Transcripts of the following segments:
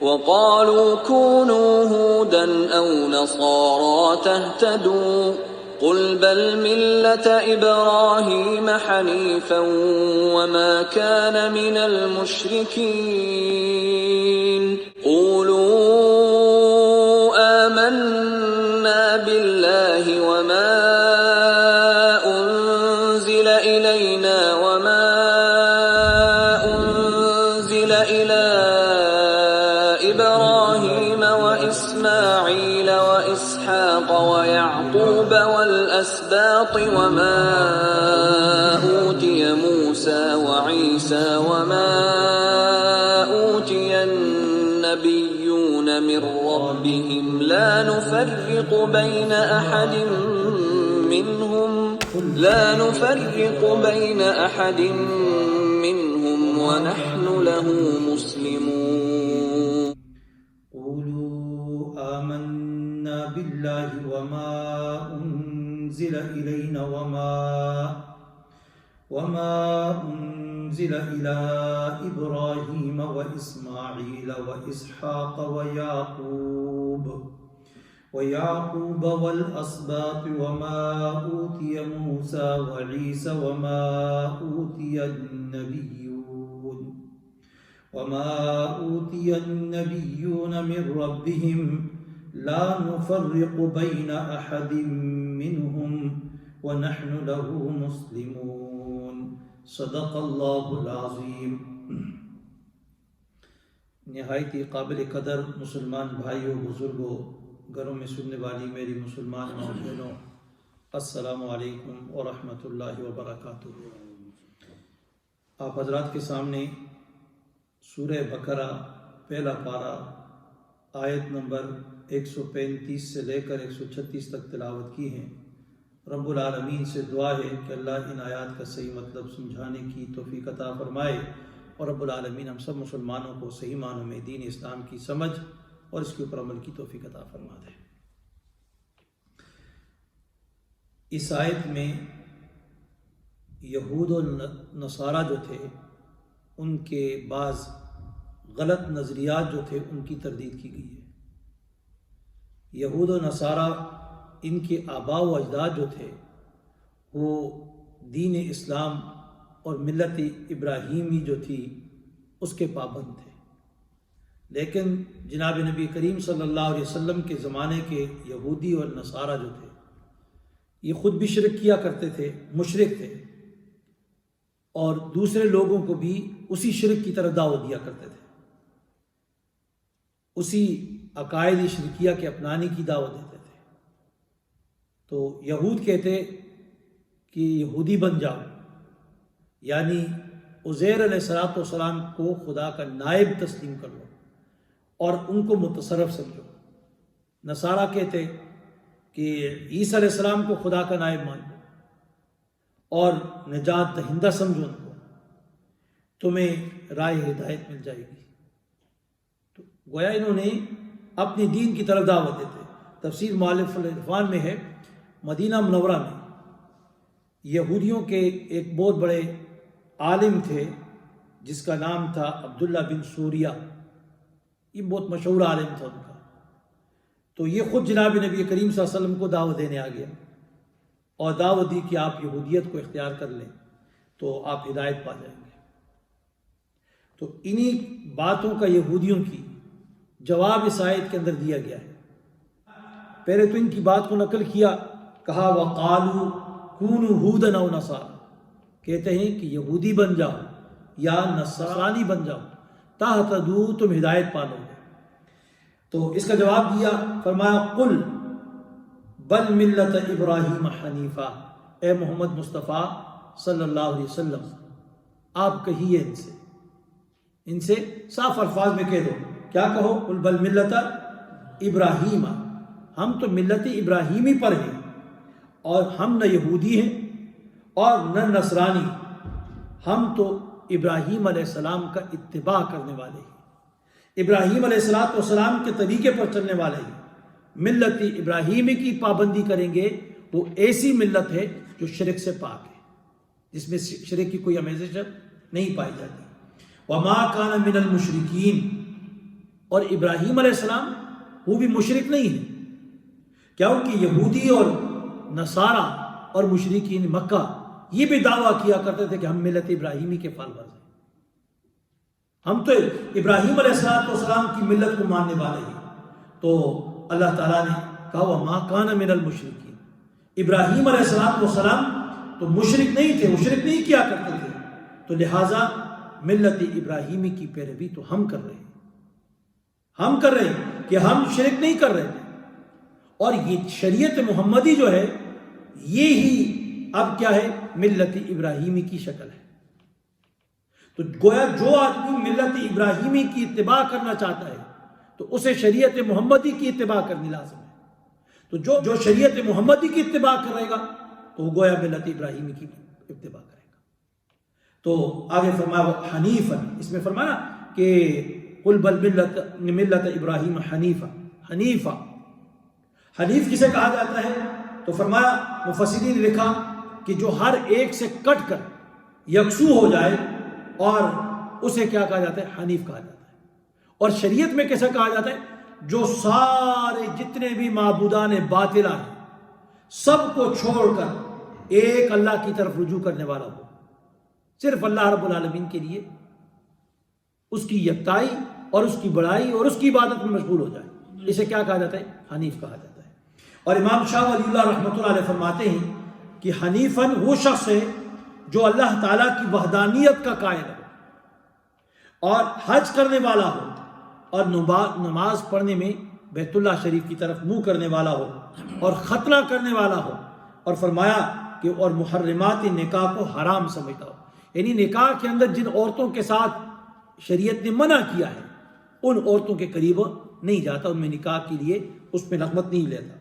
وقالوا كونوا هودا أو نصارى تهتدوا قل بل ملة إبراهيم حنيفا وما كان من المشركين قولوا آمنا بالله وما أنزل إلينا وما أنزل إلى إبراهيم وإسماعيل وإسحاق ويعقوب والأسباط وما أوتي موسى وعيسى وما أوتي النبيون من ربهم لا نفرق بين أحد منهم ونحن له مسلمون قولوا آمنا بالله وما أنزل إلينا وما أنزل إلى إبراهيم وإسماعيل وإسحاق ويعقوب والأسباط وما أوتي موسى وعيسى وما أوتي النبيون من ربهم لا نفرق بين أحد منهم ونحن له مسلمون صدق اللہ العظیم۔ نہایت ہی قابل قدر مسلمان بھائیوں، بزرگوں، گھروں میں سننے والی میری مسلمان بہنوں، السلام علیکم ورحمۃ اللہ وبرکاتہ۔ آپ حضرات کے سامنے سورہ بقرہ پہلا پارہ آیت نمبر 135 سے لے کر 136 تک تلاوت کی ہیں۔ رب العالمین سے دعا ہے کہ اللہ ان آیات کا صحیح مطلب سمجھانے کی توفیق عطا فرمائے، اور رب العالمین ہم سب مسلمانوں کو صحیح معنوں میں دین اسلام کی سمجھ اور اس کے اوپر عمل کی توفیق عطا فرما دے۔ اس آیت میں یہود و نصارہ جو تھے ان کے بعض غلط نظریات جو تھے ان کی تردید کی گئی ہے۔ یہود و نصارہ ان کے آباء و اجداد جو تھے وہ دین اسلام اور ملت ابراہیمی جو تھی اس کے پابند تھے، لیکن جناب نبی کریم صلی اللہ علیہ وسلم کے زمانے کے یہودی اور نصارہ جو تھے یہ خود بھی شرک کیا کرتے تھے، مشرک تھے، اور دوسرے لوگوں کو بھی اسی شرک کی طرف دعوت دیا کرتے تھے، اسی عقائد شرکیہ کے اپنانے کی دعوت دیتے تھے۔ تو یہود کہتے کہ یہودی بن جاؤ، یعنی عزیر علیہ السلام کو خدا کا نائب تسلیم کر لو اور ان کو متصرف سمجھو۔ نصارہ کہتے کہ عیسیٰ علیہ السلام کو خدا کا نائب مان لو اور نجات دہندہ سمجھو ان کو، تمہیں راہ ہدایت مل جائے گی۔ تو گویا انہوں نے اپنے دین کی طرف دعوت دیتے۔ تفسیر مؤلف العرفان میں ہے، مدینہ منورہ میں یہودیوں کے ایک بہت بڑے عالم تھے جس کا نام تھا عبداللہ بن سوریہ، یہ بہت مشہور عالم تھا ان کا۔ تو یہ خود جناب نبی کریم صلی اللہ علیہ وسلم کو دعوت دینے آ گیا اور دعوت دی کہ آپ یہودیت کو اختیار کر لیں تو آپ ہدایت پا جائیں گے۔ تو انہی باتوں کا یہودیوں کی جواب اس آیت کے اندر دیا گیا ہے۔ پہلے تو ان کی بات کو نقل کیا، کہا وَقَالُوا كُونُوا هُودًا أَوْ نَصَارَىٰ، کہتے ہیں کہ یہودی بن جاؤ یا نصرانی بن جاؤ، تَہْتَدُوا، تم ہدایت پالو گے۔ تو اس کا جواب دیا، فرمایا قُلْ بَلْ مِلَّةَ إِبْرَاهِيمَ حَنِيفًا، اے محمد مصطفیٰ صلی اللہ علیہ وسلم آپ کہیے ان سے صاف الفاظ میں کہہ دو، کیا کہو؟ قُلْ بَلْ مِلَّةَ إِبْرَاهِيمَ، ہم تو ملت ابراہیمی پر ہیں، اور ہم نہ یہودی ہیں اور نہ نصرانی، ہم تو ابراہیم علیہ السلام کا اتباع کرنے والے ہیں، ابراہیم علیہ السلام کے طریقے پر چلنے والے ہیں۔ ملت ابراہیمی کی پابندی کریں گے، وہ ایسی ملت ہے جو شرک سے پاک ہے، جس میں شرک کی کوئی آمیزش نہیں پائی جاتی۔ وما کان من المشرکین، اور ابراہیم علیہ السلام وہ بھی مشرک نہیں ہیں، کیونکہ یہودی اور نصارہ اور مشرکین مکہ یہ بھی دعویٰ کیا کرتے تھے کہ ہم ملت ابراہیمی کے فالورز ہیں، ہم تو ابراہیم علیہ السلام کی ملت کو ماننے والے ہیں۔ تو اللہ تعالیٰ نے کہا وما کان من المشرکین، ابراہیم علیہ السلام تو مشرک نہیں تھے، مشرک نہیں کیا کرتے تھے، تو لہٰذا ملت ابراہیمی کی پیروی تو ہم کر رہے ہیں، ہم کر رہے ہیں کہ ہم شرک نہیں کر رہے تھے۔ اور یہ شریعت محمدی جو ہے یہ ہی اب کیا ہے، ملت ابراہیمی کی شکل ہے۔ تو گویا جو آدمی ملت ابراہیمی کی اتباع کرنا چاہتا ہے تو اسے شریعت محمدی کی اتباع کرنی لازم ہے۔ تو جو شریعت محمدی کی اتباع کرے گا تو وہ گویا ملت ابراہیمی کی اتباع کرے گا۔ تو آگے فرمایا حنیفا، اس میں فرمایا کہ قل بل ملت ابراہیم حنیفا، حنیف کسے کہا جاتا ہے؟ تو فرمایا مفسرین نے لکھا کہ جو ہر ایک سے کٹ کر یکسو ہو جائے اور اسے کیا کہا جاتا ہے؟ حنیف کہا جاتا ہے۔ اور شریعت میں کیسا کہا جاتا ہے؟ جو سارے جتنے بھی معبودان باطلہ ہیں سب کو چھوڑ کر ایک اللہ کی طرف رجوع کرنے والا ہو، صرف اللہ رب العالمین کے لیے اس کی یکتائی اور اس کی بڑائی اور اس کی عبادت میں مشغول ہو جائے، اسے کیا کہا جاتا ہے؟ حنیف کہا جاتا ہے۔ اور امام شاہ ولی اللہ رحمۃ اللہ علیہ فرماتے ہیں کہ حنیفاً وہ شخص ہے جو اللہ تعالیٰ کی وحدانیت کا قائل ہو اور حج کرنے والا ہو اور نماز پڑھنے میں بیت اللہ شریف کی طرف منہ کرنے والا ہو اور ختنہ کرنے والا ہو، اور فرمایا کہ اور محرمات نکاح کو حرام سمجھتا ہو، یعنی نکاح کے اندر جن عورتوں کے ساتھ شریعت نے منع کیا ہے ان عورتوں کے قریب نہیں جاتا، ان میں نکاح کے لیے اس میں رغبت نہیں لیتا۔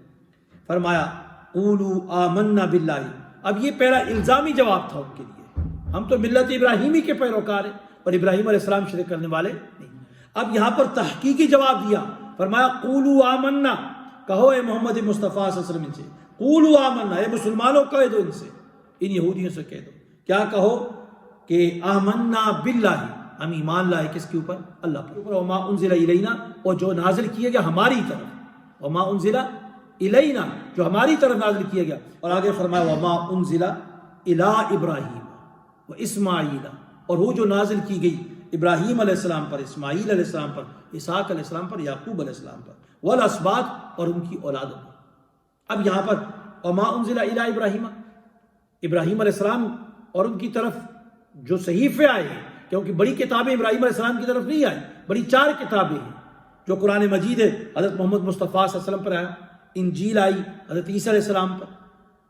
فرمایا قولوا آمنا باللہ، اب یہ پہلا الزامی جواب تھا ان کے لیے، ہم تو ملت ابراہیمی کے پیروکار ہیں اور ابراہیم علیہ السلام شرک کرنے والے نہیں۔ اب یہاں پر تحقیقی جواب دیا، فرمایا قولوا آمنا، کہو اے محمد مصطفیٰ صلی اللہ علیہ وسلم سے، قولوا آمنا، اے مسلمانوں کہہ دو ان سے، ان یہودیوں سے کہہ دو، کیا کہو کہ آمنا باللہ، ہم ایمان لائے کس کے اوپر؟ اللہ کے اوپر، وما انزل الینا، اور جو نازل کیا گیا ہماری طرف، وما انزل الینا، جو ہماری طرف نازل کیا گیا، اور آگے فرمایا وما انزل الی ابراہیم و اسماعیل، اور وہ جو نازل کی گئی ابراہیم علیہ السلام پر، اسماعیل علیہ السلام پر، اسحاق علیہ السلام پر، یعقوب علیہ السلام پر، والاسباط، اور ان کی اولادوں پر۔ اب یہاں پر وما انزل الی ابراہیم، ابراہیم علیہ السلام اور ان کی طرف جو صحیفے آئے ہیں، کیونکہ بڑی کتابیں ابراہیم علیہ السلام کی طرف نہیں آئی، بڑی 4 کتابیں ہیں جو قرآن مجید ہے، حضرت محمد مصطفیٰ صلی اللہ علیہ وسلم پر آیا، انجیل آئی حضرت عیسیٰ علیہ السلام پر،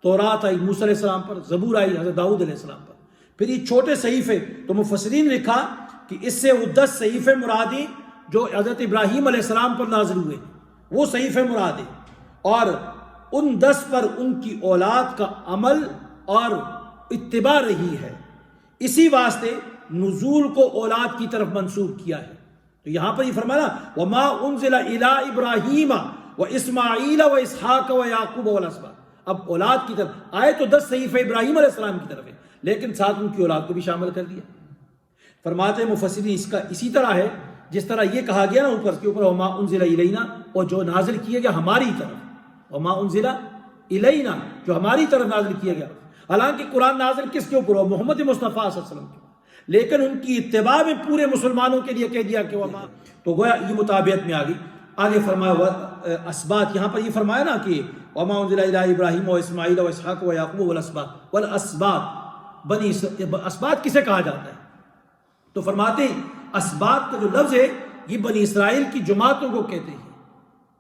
تورات آئی موسیٰ علیہ السلام پر، زبور آئی حضرت داؤد علیہ السلام پر۔ پھر یہ چھوٹے صحیفے، تو مفسرین نے لکھا کہ اس سے وہ 10 صحیفے مرادی جو حضرت ابراہیم علیہ السلام پر نازل ہوئے وہ صحیفے مراد ہیں، اور ان 10 پر ان کی اولاد کا عمل اور اتباع رہی ہے، اسی واسطے نزول کو اولاد کی طرف منسوب کیا ہے۔ تو یہاں پر یہ فرمایا وما انزل الی ابراہیم و اسماعیل و اسحاق و یعقوب والاسباط، اب اولاد کی طرف آئے تو 10 صحیفے ابراہیم علیہ السلام کی طرف ہے، لیکن ساتھ ان کی اولاد کو بھی شامل کر دیا۔ فرماتے مفسرین اس کا اسی طرح ہے جس طرح یہ کہا گیا نا اوپر کے اوپر وما انزل الینا، اور جو نازل کیا گیا ہماری طرف، وما انزل الینا، جو ہماری طرف نازل کیا گیا، حالانکہ قرآن نازل کس کے اوپر ہو؟ محمد مصطفیٰ صلی اللہ علیہ وسلم کے، لیکن ان کی اتباع میں پورے مسلمانوں کے لیے کہہ دیا کہ وما، تو گویا یہ مطابقت میں آ گئی۔ آگے فرمایا اسباط، یہاں پر یہ فرمایا نا کہ وما انزل الی ابراہیم و اسماعیل و اسحاق و یعقوب والاسباط، والاسباط بنی اسباط کسے کہا جاتا ہے؟ تو فرماتے ہیں اسباط کا جو لفظ ہے یہ بنی اسرائیل کی جماعتوں کو کہتے ہیں،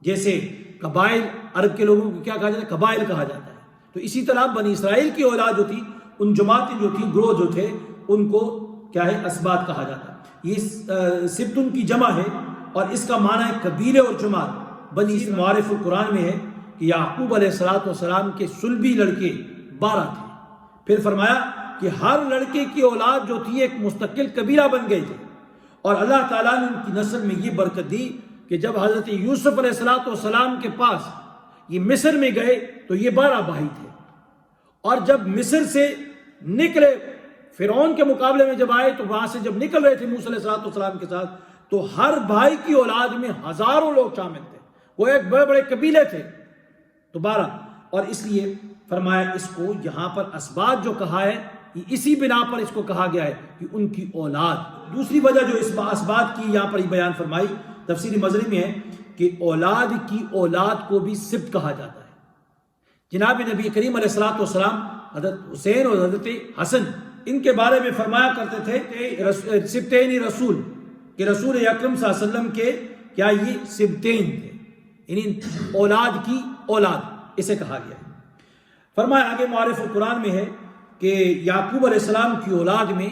جیسے قبائل عرب کے لوگوں کو کیا کہا جاتا ہے؟ قبائل کہا جاتا ہے۔ تو اسی طرح بنی اسرائیل کی اولاد جو تھی، ان جماعتیں جو تھیں، گروہ جو تھے، ان کو کیا ہے؟ اسباط کہا جاتا ہے۔ یہ سبت ان کی جمع ہے اور اس کا معنی ہے قبیلے اور جماعت۔ بنی معارف القرآن میں ہے کہ یعقوب علیہ السلام کے صلبی لڑکے 12 تھے، پھر فرمایا کہ ہر لڑکے کی اولاد جو تھی ایک مستقل قبیلہ بن گئے تھے، اور اللہ تعالیٰ نے ان کی نسل میں یہ برکت دی کہ جب حضرت یوسف علیہ السلام کے پاس یہ مصر میں گئے تو یہ 12 بھائی تھے، اور جب مصر سے نکلے فرعون کے مقابلے میں جب آئے تو وہاں سے جب نکل رہے تھے موسیٰ علیہ السلام کے ساتھ، تو ہر بھائی کی اولاد میں ہزاروں لوگ شامل تھے، وہ ایک بڑے بڑے قبیلے تھے دوبارہ. اور اس لیے فرمایا اس کو یہاں پر اسباط جو کہا ہے اسی بنا پر اس کو کہا گیا ہے کہ ان کی اولاد. دوسری وجہ جو اس اسباط کی یہاں پر بیان فرمائی تفسیر مظری میں ہے کہ اولاد کی اولاد کو بھی سبط کہا جاتا ہے. جناب نبی کریم علیہ الصلوۃ والسلام حضرت حسین اور حضرت حسن ان کے بارے میں فرمایا کرتے تھے کہ سبطین رسول، کہ رسول اکرم صلی اللہ علیہ وسلم کے کیا یہ سبطین تھے، یعنی اولاد کی اولاد اسے کہا گیا. فرمایا آگے معارف القرآن میں ہے کہ یعقوب علیہ السلام کی اولاد میں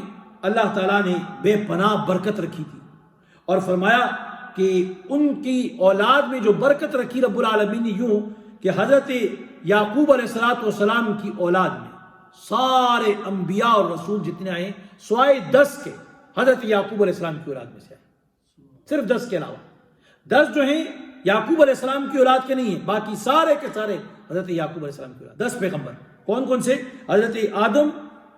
اللہ تعالیٰ نے بے پناہ برکت رکھی تھی، اور فرمایا کہ ان کی اولاد میں جو برکت رکھی رب العالمین نے یوں کہ حضرت یعقوب علیہ السلام کی اولاد میں سارے انبیاء اور رسول جتنے آئے سوائے 10 کے حضرت یعقوب علیہ السلام کی اولاد میں سے آئے. صرف 10 کے علاوہ 10 جو ہیں یعقوب علیہ السلام کی اولاد کے نہیں ہیں، باقی سارے کے سارے حضرت یعقوب علیہ السلام کی اولاد. 10 پیغمبر کون کون سے؟ حضرت آدم،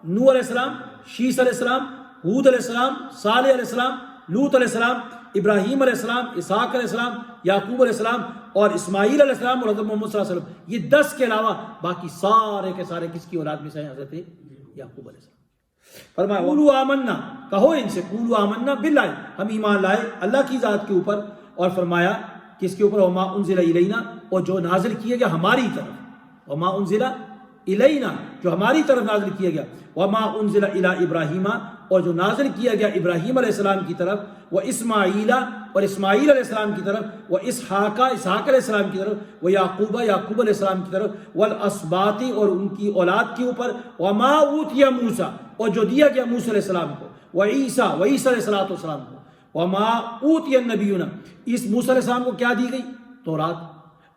نوح علیہ السلام، شیس علیہ السلام، ہود علیہ السلام، صالح علیہ السلام، لوط علیہ السلام، ابراہیم علیہ السلام، اسحاق علیہ السلام، یعقوب علیہ السلام اور اسماعیل علیہ السلام اور حضرت محمد صلی اللہ علیہ وسلم. یہ 10 کے علاوہ باقی سارے کے سارے کس کی اولاد میں سے ہیں؟ حضرت یعقوب علیہ السلام. فرمایا قولوا آمنا، کہو ان سے قولوا آمنا باللہ، ہم ایمان لائے اللہ کی ذات کے اوپر. اور فرمایا کس کے اوپر؟ وما انزل الینا، اور جو نازل کیا گیا ہماری طرف، وما انزل الینا جو ہماری طرف نازل کیا گیا، وما انزل الی ابراہیم اور جو نازل کیا گیا ابراہیم علیہ السلام کی طرف، وہ اسماعیل اور اسماعیل علیہ السلام کی طرف، وہ اسحاق علیہ السلام کی طرف، وہ یعقوب علیہ السلام کی طرف، والاسباط اور ان کی اولاد کے اوپر، وما اوتی موسیٰ اور جو دیا گیا موسیٰ علیہ السلام کو، وعیسیٰ علیہ السلام کو، وما اوتی النبیون اس موسیٰ علیہ السلام کو کیا دی گئی؟ تورات.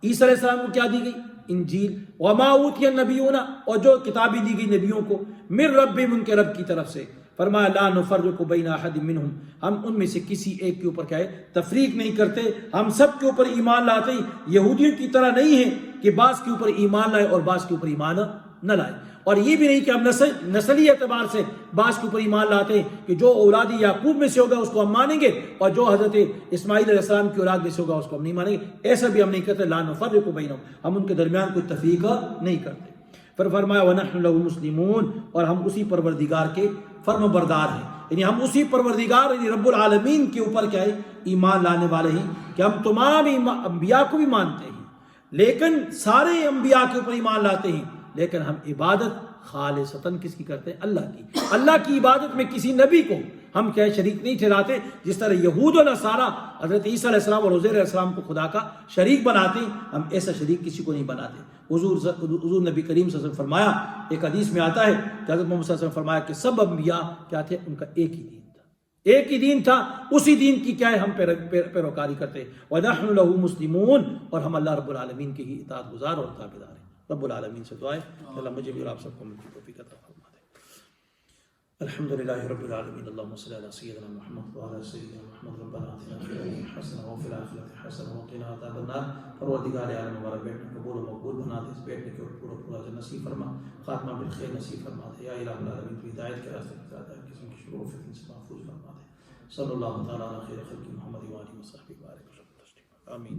عیسیٰ علیہ السلام کو کیا دی گئی؟ انجیل. وما اوتی النبیون اور جو کتابیں دی گئی نبیوں کو، من ربہم ان کے رب کی طرف سے. فرمایا لا نفرق بین احد منہم، ہم ان میں سے کسی ایک کے اوپر کیا ہے؟ تفریق نہیں کرتے، ہم سب کے اوپر ایمان لاتے ہیں. یہودیوں کی طرح نہیں ہے کہ بعض کے اوپر ایمان لائے اور بعض کے اوپر ایمان نہ لائے. اور یہ بھی نہیں کہ ہم نسلی اعتبار سے بعض کے اوپر ایمان لاتے ہیں کہ جو اولاد یعقوب میں سے ہوگا اس کو ہم مانیں گے اور جو حضرت اسماعیل علیہ السلام کی اولاد میں سے ہوگا اس کو ہم نہیں مانیں گے. ایسا بھی ہم نہیں کرتے. لا نفرق بینہم، ہم ان کے درمیان کوئی تفریق نہیں کرتے. پھر فرمایا وَنَحْنُ لَهُ مُسْلِمُونَ اور ہم اسی پروردگار کے فرم بردار ہیں، یعنی ہم اسی پروردگار یعنی رب العالمین کے اوپر کیا ہے؟ ایمان لانے والے ہیں کہ ہم تمام انبیاء کو بھی مانتے ہیں، لیکن سارے انبیاء کے اوپر ایمان لاتے ہیں، لیکن ہم عبادت خالصتاً کس کی کرتے ہیں؟ اللہ کی. اللہ کی عبادت میں کسی نبی کو ہم کیا شریک نہیں ٹھہراتے. جس طرح یہود و نصارہ حضرت عیسیٰ علیہ السلام اور عزیر علیہ السلام کو خدا کا شریک بناتے ہیں، ہم ایسا شریک کسی کو نہیں بناتے. حضور نبی کریم صلی اللہ علیہ وسلم فرمایا، ایک حدیث میں آتا ہے کہ حضرت محمد صلی اللہ علیہ وسلم فرمایا کہ سب انبیاء کیا تھے؟ ان کا ایک ہی دین تھا، ایک ہی دین تھا. اسی دین کی کیا ہے؟ ہم پیروکاری کرتے ہیں. وَنَحْنُ لَهُ مُسْلِمُونَ اور ہم اللہ رب العالمین کے ہی اطاعت گزار اور تابعدار ہیں. رب العالمین سے دعائیں کہ اللہ مجھے بھی اور آپ سب کو مل کی توفیق عطا فرما دے. الحمدللہ رب العالمین. اللہم صلی علی سیدنا محمد وعلی سیدنا محمد. ربنا آتنا فی الدنیا حسنہ وفی الآخرۃ حسنہ وقنا عذاب النار. پروردگار عالم ہمارا بیٹھنے قبول و مقبول بنا دے، اس بیٹھنے کے اوپر پورا نصیب فرما، خاتمہ بالخیر نصیب فرما دے. یا الہ العالمین کی ہدایت کے راستے پر ہدایت، قسم کی شرور و فتن سے محفوظ فرما دے. صلی اللہ تعالیٰ علی خیر خلق محمد و آلہ وصحبہ وسلم. آمین.